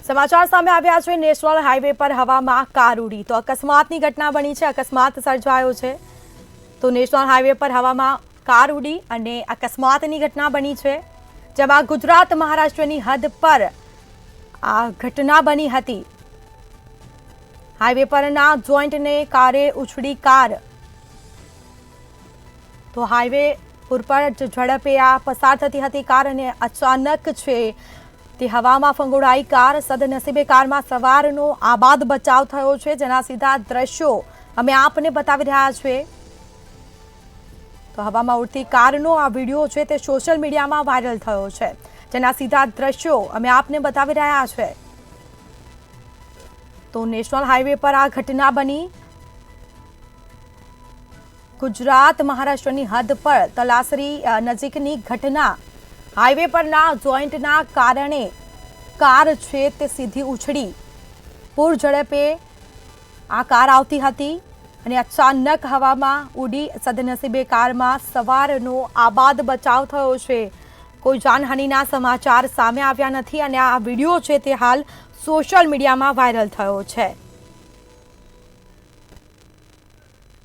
સમાચાર સામે આવ્યા છે। નેશનલ હાઈવે પર હવામાં કાર ઉડી તો અકસ્માતની ઘટના બની છે। અકસ્માત સર્જાયો છે તો નેશનલ હાઈવે પર હવામાં કાર ઉડી અને અકસ્માતની ઘટના બની છે, જેમાં ગુજરાત મહારાષ્ટ્રની હદ પર આ ઘટના બની હતી। હાઈવે પરના જોઈન્ટને કારે ઉછળી કાર તો હાઈવે પુર પર ઝડપે આ પસાર થતી હતી કાર અને અચાનક છે તે હવામાં ફંગોળાઈ કાર। સદનસીબે કારમાં સવારનો આબાદ બચાવ થયો છે, જેના સીધા દ્રશ્યો અમે આપને બતાવી રહ્યા છીએ। તો હવામાં ઉડતી કારનો આ વિડીયો છે તે સોશિયલ મીડિયામાં વાયરલ થયો છે, જેના સીધા દ્રશ્યો અમે આપને બતાવી રહ્યા છીએ। તો નેશનલ હાઈવે પર આ ઘટના બની। ગુજરાત મહારાષ્ટ્રની હદ પર તલાસરી નજીકની ઘટના। હાઈવે પરના જોઈન્ટના કારણે કાર છે તે સીધી ઉછળી પૂર ઝડપે આ કાર આવતી હતી અને અચાનક હવામાં ઉડી। સદનસીબે કારમાં સવારનો આબાદ બચાવ થયો છે। કોઈ જાનહાનિના સમાચાર સામે આવ્યા નથી અને આ વિડીયો છે તે હાલ સોશિયલ મીડિયામાં વાયરલ થયો છે।